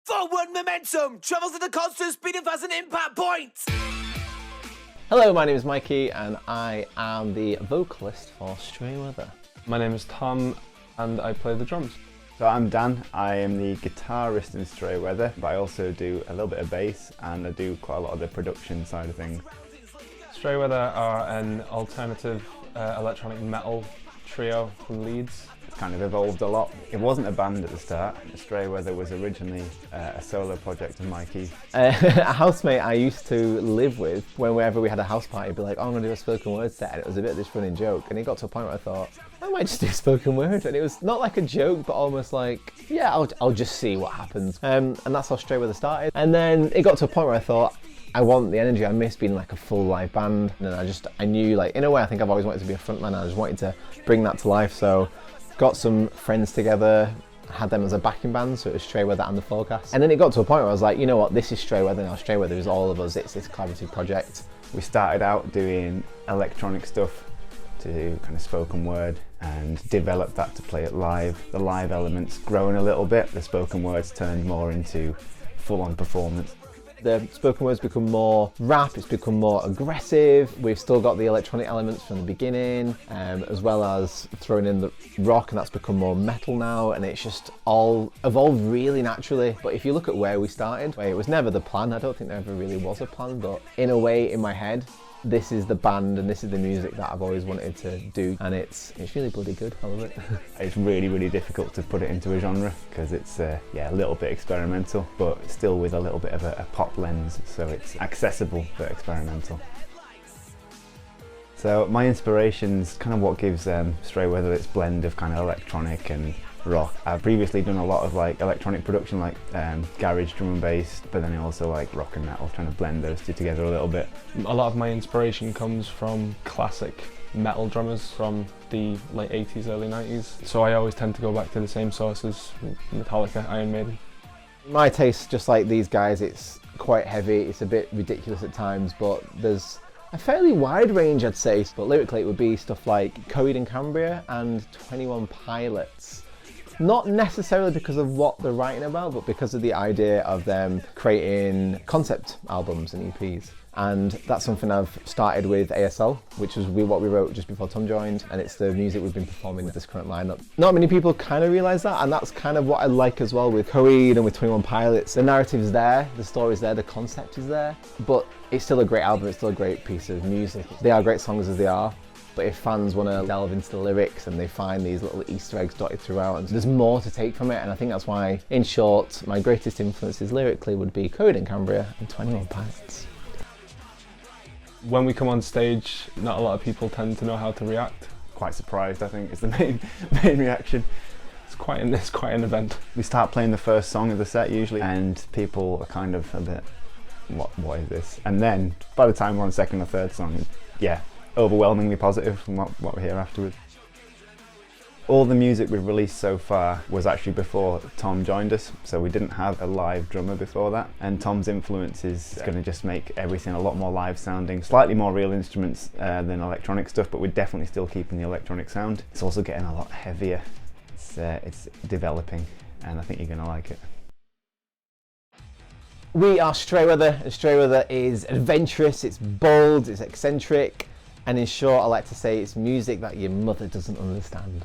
Forward momentum travels at a constant speed and has an impact point. Hello, my name is Mikey and I am the vocalist for Stray Weather. My name is Tom and I play the drums. So I'm Dan, I am the guitarist in Stray Weather, but I also do a little bit of bass and I do quite a lot of the production side of things. Stray Weather are an alternative electronic metal trio from Leeds. It's kind of evolved a lot. It wasn't a band at the start. Stray Weather was originally a solo project of Mikey. A housemate I used to live with, whenever we had a house party, he'd be like, oh, I'm going to do a spoken word set, and it was a bit of this running joke, and it got to a point where I thought, I might just do spoken word, and it was not like a joke, but almost like, yeah, I'll just see what happens. And that's how Stray Weather started. And then it got to a point where I thought, I want the energy. I miss being like a full live band, and I knew, like, in a way, I think I've always wanted to be a frontman, and I just wanted to bring that to life. So got some friends together, had them as a backing band, so it was Stray Weather and The Forecast. And then it got to a point where I was like, you know what, this is Stray Weather now. Stray Weather is all of us. It's this collaborative project. We started out doing electronic stuff to do kind of spoken word and developed that to play it live. The live elements grown a little bit, the spoken words turned more into full-on performance. The spoken word's become more rap, it's become more aggressive. We've still got the electronic elements from the beginning, as well as throwing in the rock, and that's become more metal now, and it's just all evolved really naturally. But if you look at where we started, it was never the plan. I don't think there ever really was a plan, but in a way, in my head, this is the band and this is the music that I've always wanted to do, and it's really bloody good. I love it. It's really difficult to put it into a genre because it's a little bit experimental, but still with a little bit of a pop lens, so it's accessible but experimental. So my inspiration's kind of what gives Stray Weather its blend of kind of electronic and rock. I've previously done a lot of like electronic production, like garage drum and bass, but then also like rock and metal, trying to blend those two together a little bit. A lot of my inspiration comes from classic metal drummers from the late 80s, early 90s. So I always tend to go back to the same sources: Metallica, Iron Maiden. My taste, just like these guys, it's quite heavy, it's a bit ridiculous at times, but there's a fairly wide range, I'd say. But lyrically it would be stuff like Coheed and Cambria and 21 Pilots. Not necessarily because of what they're writing about, but because of the idea of them creating concept albums and EPs. And that's something I've started with ASL, which was what we wrote just before Tom joined, and it's the music we've been performing with this current lineup. Not many people kind of realise that, and that's kind of what I like as well with Coheed and with 21 Pilots. The narrative's there, the story's there, the concept is there, but it's still a great album, it's still a great piece of music. They are great songs as they are. But if fans want to delve into the lyrics and they find these little Easter eggs dotted throughout, and there's more to take from it, and I think that's why, in short, my greatest influences lyrically would be Coheed and Cambria and 21 Pilots. When we come on stage, not a lot of people tend to know how to react. Quite surprised, I think, is the main reaction. It's quite an event. We start playing the first song of the set usually, and people are kind of a bit, what is this? And then by the time we're on second or third song, yeah, overwhelmingly positive from what we hear afterwards. All the music we've released so far was actually before Tom joined us, so we didn't have a live drummer before that, and Tom's influence is going to just make everything a lot more live sounding, slightly more real instruments than electronic stuff, but we're definitely still keeping the electronic sound. It's also getting a lot heavier. It's developing, and I think you're going to like it. We are Stray Weather, and Stray Weather is adventurous, it's bold, it's eccentric, and in short, I like to say it's music that your mother doesn't understand.